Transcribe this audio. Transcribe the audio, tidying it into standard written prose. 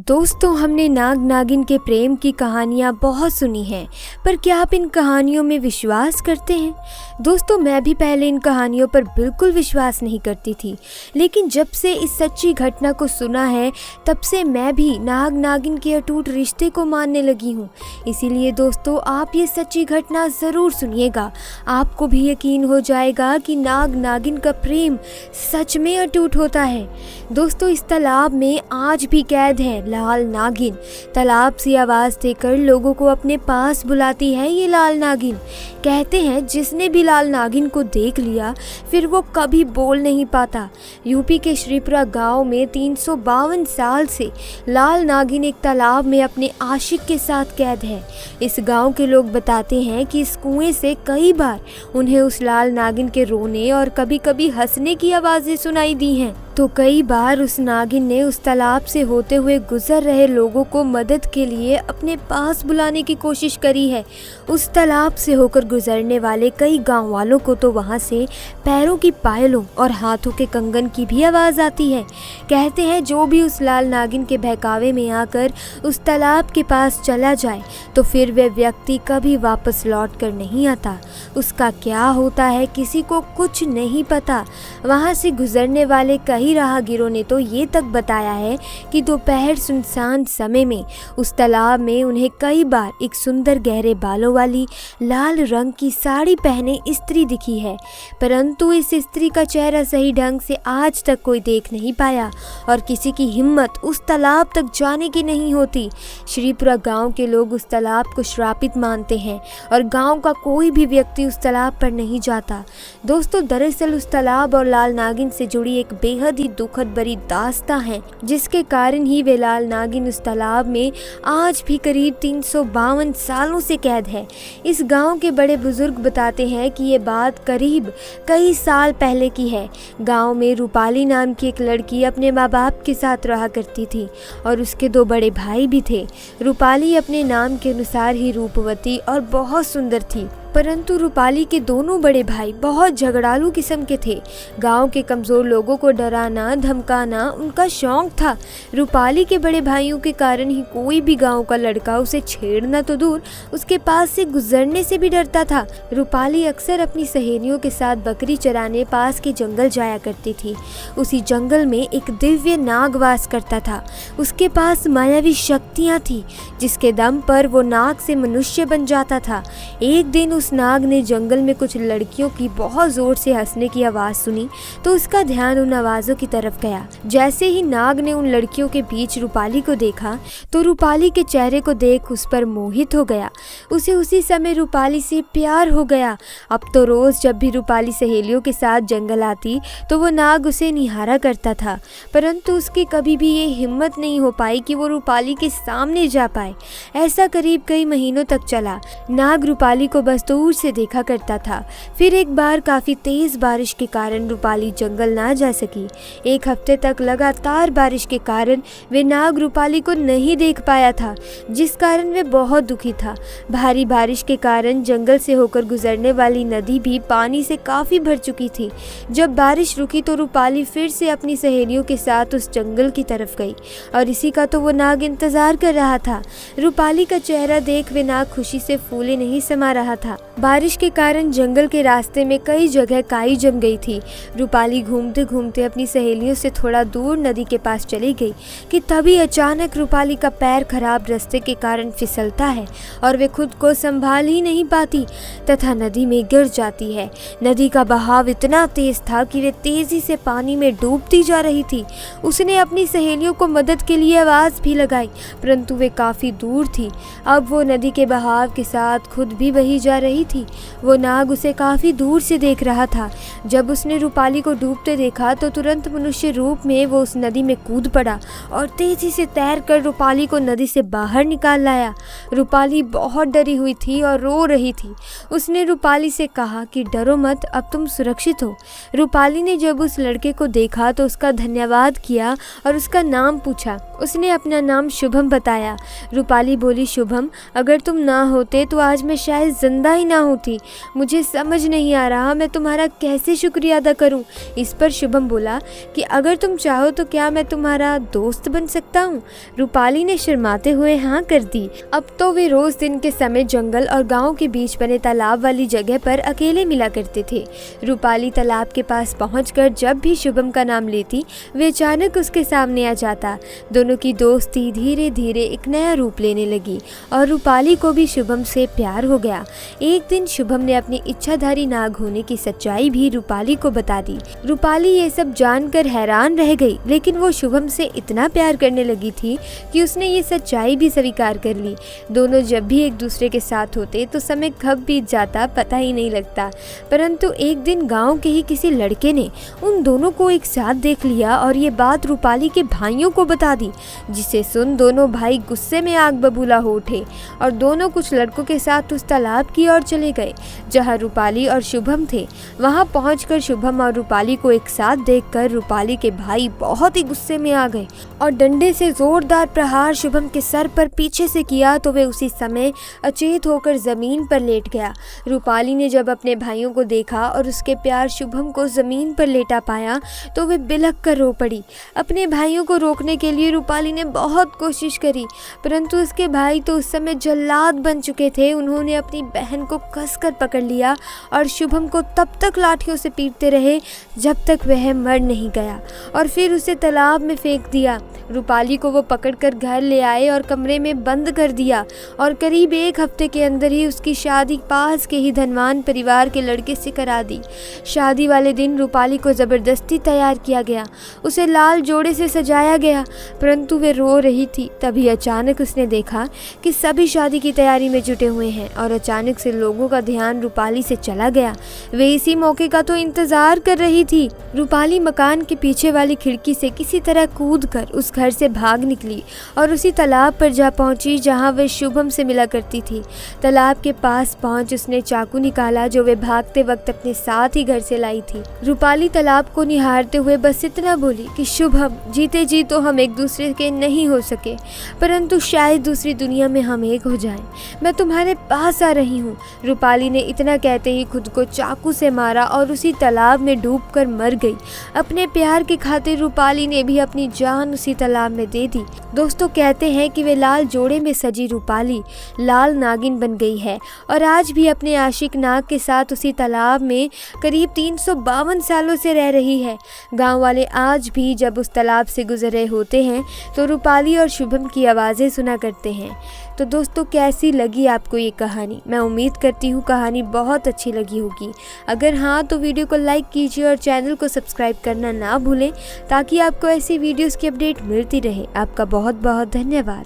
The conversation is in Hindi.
दोस्तों, हमने नाग नागिन के प्रेम की कहानियाँ बहुत सुनी हैं, पर क्या आप इन कहानियों में विश्वास करते हैं? दोस्तों, मैं भी पहले इन कहानियों पर बिल्कुल विश्वास नहीं करती थी, लेकिन जब से इस सच्ची घटना को सुना है तब से मैं भी नाग नागिन के अटूट रिश्ते को मानने लगी हूँ। इसीलिए दोस्तों, आप ये सच्ची घटना ज़रूर सुनिएगा। आपको भी यकीन हो जाएगा कि नाग नागिन का प्रेम सच में अटूट होता है। दोस्तों, इस तालाब में आज भी कैद है लाल नागिन। तालाब से आवाज़ देकर लोगों को अपने पास बुलाती है ये लाल नागिन। कहते हैं जिसने भी लाल नागिन को देख लिया फिर वो कभी बोल नहीं पाता। यूपी के श्रीपुरा गांव में 352 साल से लाल नागिन एक तालाब में अपने आशिक के साथ कैद है। इस गांव के लोग बताते हैं कि इस कुएं से कई बार उन्हें उस लाल नागिन के रोने और कभी कभी हंसने की आवाज़ें सुनाई दी हैं। तो कई बार उस नागिन ने उस तालाब से होते हुए गुजर रहे लोगों को मदद के लिए अपने पास बुलाने की कोशिश करी है। उस तालाब से होकर गुजरने वाले कई गांव वालों को तो वहां से पैरों की पायलों और हाथों के कंगन की भी आवाज़ आती है। कहते हैं जो भी उस लाल नागिन के बहकावे में आकर उस तालाब के पास चला जाए तो फिर वह व्यक्ति कभी वापस लौट कर नहीं आता। उसका क्या होता है किसी को कुछ नहीं पता। वहाँ से गुजरने वाले कई राहगीरों ने तो ये तक बताया है कि दोपहर सुनसान समय में उस तालाब में उन्हें कई बार एक सुंदर गहरे बालों वाली लाल रंग की साड़ी पहने स्त्री दिखी है, परंतु इस स्त्री का चेहरा सही ढंग से आज तक कोई देख नहीं पाया और किसी की हिम्मत उस तालाब तक जाने की नहीं होती। श्रीपुरा गांव के लोग उस तालाब को श्रापित मानते हैं और गांव का कोई भी व्यक्ति उस तालाब पर नहीं जाता। दोस्तों, दरअसल उस तालाब और लाल नागिन से जुड़ी एक बेहद ही दुखद भरी दास्तां है, जिसके कारण ही वे लाल नागिन उस तालाब में आज भी करीब 352 सालों से कैद है। इस गांव के बड़े बुजुर्ग बताते हैं कि ये बात करीब कई साल पहले की है। गांव में रूपाली नाम की एक लड़की अपने माँ बाप के साथ रहा करती थी और उसके 2 बड़े भाई भी थे। रूपाली अपने नाम के अनुसार ही रूपवती और बहुत सुंदर थी, परंतु रूपाली के दोनों बड़े भाई बहुत झगड़ालू किस्म के थे। गांव के कमज़ोर लोगों को डराना धमकाना उनका शौक था। रूपाली के बड़े भाइयों के कारण ही कोई भी गांव का लड़का उसे छेड़ना तो दूर, उसके पास से गुजरने से भी डरता था। रूपाली अक्सर अपनी सहेलियों के साथ बकरी चराने पास के जंगल जाया करती थी। उसी जंगल में एक दिव्य नाग वास करता था। उसके पास मायावी शक्तियाँ थी, जिसके दम पर वो नाग से मनुष्य बन जाता था। एक दिन उस नाग ने जंगल में कुछ लड़कियों की बहुत जोर से हंसने की आवाज़ सुनी तो उसका ध्यान उन आवाज़ों की तरफ गया। जैसे ही नाग ने उन लड़कियों के बीच रूपाली को देखा तो रूपाली के चेहरे को देख उस पर मोहित हो गया। उसे उसी समय रूपाली से प्यार हो गया। अब तो रोज़ जब भी रूपाली सहेलियों के साथ जंगल आती तो वो नाग उसे निहारा करता था, परंतु उसकी कभी भी ये हिम्मत नहीं हो पाई कि वो रूपाली के सामने जा पाए। ऐसा करीब कई महीनों तक चला। नाग रूपाली को बस दूर से देखा करता था। फिर एक बार काफ़ी तेज़ बारिश के कारण रूपाली जंगल ना जा सकी। 1 हफ्ते तक लगातार बारिश के कारण वे नाग रूपाली को नहीं देख पाया था, जिस कारण वे बहुत दुखी था। भारी बारिश के कारण जंगल से होकर गुजरने वाली नदी भी पानी से काफ़ी भर चुकी थी। जब बारिश रुकी तो रूपाली फिर से अपनी सहेलियों के साथ उस जंगल की तरफ गई और इसी का तो वो नाग इंतज़ार कर रहा था। रूपाली का चेहरा देख वे नाग खुशी से फूले नहीं समा रहा था। बारिश के कारण जंगल के रास्ते में कई जगह काई जम गई थी। रूपाली घूमते घूमते अपनी सहेलियों से थोड़ा दूर नदी के पास चली गई कि तभी अचानक रूपाली का पैर खराब रास्ते के कारण फिसलता है और वे खुद को संभाल ही नहीं पाती तथा नदी में गिर जाती है। नदी का बहाव इतना तेज था कि वे तेजी से पानी में डूबती जा रही थी। उसने अपनी सहेलियों को मदद के लिए आवाज़ भी लगाई, परंतु वे काफ़ी दूर थी। अब वो नदी के बहाव के साथ खुद भी बही जा रही थी। वो नाग उसे काफ़ी दूर से देख रहा था। जब उसने रूपाली को डूबते देखा तो तुरंत मनुष्य रूप में वो उस नदी में कूद पड़ा और तेजी से तैरकर रूपाली को नदी से बाहर निकाल लाया। रूपाली बहुत डरी हुई थी और रो रही थी। उसने रूपाली से कहा कि डरो मत, अब तुम सुरक्षित हो। रूपाली ने जब उस लड़के को देखा तो उसका धन्यवाद किया और उसका नाम पूछा। उसने अपना नाम शुभम बताया। रूपाली बोली, शुभम, अगर तुम ना होते तो आज मैं शायद जिंदा ही ना होती। मुझे समझ नहीं आ रहा मैं तुम्हारा कैसे शुक्रिया अदा करूं। इस पर शुभम बोला कि अगर तुम चाहो तो क्या मैं तुम्हारा दोस्त बन सकता हूं। रूपाली ने शर्माते हुए हाँ कर दी। अब तो वे रोज दिन के समय जंगल और गांव के बीच बने तालाब वाली जगह पर अकेले मिला करते थे। रूपाली तालाब के पास पहुंचकर जब भी शुभम का नाम लेती वे अचानक उसके सामने आ जाता। दोनों की दोस्ती धीरे धीरे एक नया रूप लेने लगी और रूपाली को भी शुभम से प्यार हो गया। एक दिन शुभम ने अपनी इच्छाधारी नाग होने की सच्चाई भी रूपाली को बता दी। रूपाली ये सब जानकर हैरान रह गई, लेकिन वो शुभम से इतना प्यार करने लगी थी कि उसने ये सच्चाई भी स्वीकार कर ली। दोनों जब भी एक दूसरे के साथ होते तो समय कब बीत जाता पता ही नहीं लगता। परंतु एक दिन गांव के ही किसी लड़के ने उन दोनों को एक साथ देख लिया और ये बात रूपाली के भाइयों को बता दी, जिसे सुन दोनों भाई गुस्से में आग बबूला हो उठे और दोनों कुछ लड़कों के साथ उस तालाब की ओर चले गए जहां रूपाली और शुभम थे। वहां पहुंचकर शुभम और रूपाली को एक साथ देखकर रूपाली के भाई बहुत ही गुस्से में आ गए और डंडे से जोरदार प्रहार शुभम के सर पर पीछे से किया तो वे उसी समय अचेत होकर जमीन पर लेट गया। रूपाली ने जब अपने भाइयों को देखा और उसके प्यार शुभम को जमीन पर लेटा पाया तो वे बिलख कर रो पड़ी। अपने भाइयों को रोकने के लिए रूपाली ने बहुत कोशिश करी, परंतु उसके भाई तो उस समय जल्लाद बन चुके थे। उन्होंने अपनी बहन को कसकर पकड़ लिया और शुभम को तब तक लाठियों से पीटते रहे जब तक वह मर नहीं गया और फिर उसे तालाब में फेंक दिया। रूपाली को वो पकड़कर घर ले आए और कमरे में बंद कर दिया और करीब 1 हफ्ते के अंदर ही उसकी शादी पास के ही धनवान परिवार के लड़के से करा दी। शादी वाले दिन रूपाली को ज़बरदस्ती तैयार किया गया, उसे लाल जोड़े से सजाया गया, परंतु वे रो रही थी। तभी अचानक उसने देखा कि सभी शादी की तैयारी में जुटे हुए हैं और अचानक से लोगों का ध्यान रूपाली से चला गया। वे इसी मौके का तो इंतजार कर रही थी। रूपाली मकान के पीछे वाली खिड़की से किसी तरह कूदकर उस घर से भाग निकली और उसी तालाब पर जा पहुंची जहां वे शुभम से मिला करती थी। तालाब के पास पहुंच उसने चाकू निकाला जो वे भागते वक्त अपने साथ ही घर से लाई थी। रूपाली तालाब को निहारते हुए बस इतना बोली कि शुभम, जीते जी तो हम एक दूसरे के नहीं हो सके, परंतु शायद दूसरी दुनिया में हम एक हो जाएं। मैं तुम्हारे पास आ रही हूँ। रूपाली ने इतना कहते ही खुद को चाकू से मारा और उसी तालाब में डूबकर मर गई। अपने प्यार की खातिर रूपाली ने भी अपनी जान उसी तालाब में दे दी। दोस्तों, कहते हैं कि वे लाल जोड़े में सजी रूपाली लाल नागिन बन गई है और आज भी अपने आशिक नाग के साथ उसी तालाब में करीब 352 सालों से रह रही है। गांव वाले आज भी जब उस तालाब से गुजर रहे होते हैं तो रूपाली और शुभम की आवाज़ें सुना करते हैं। तो दोस्तों, कैसी लगी आपको ये कहानी? मैं उम्मीद करती हूँ कहानी बहुत अच्छी लगी होगी। अगर हाँ तो वीडियो को लाइक कीजिए और चैनल को सब्सक्राइब करना ना भूलें ताकि आपको ऐसी वीडियोस की अपडेट मिलती रहे। आपका बहुत बहुत धन्यवाद।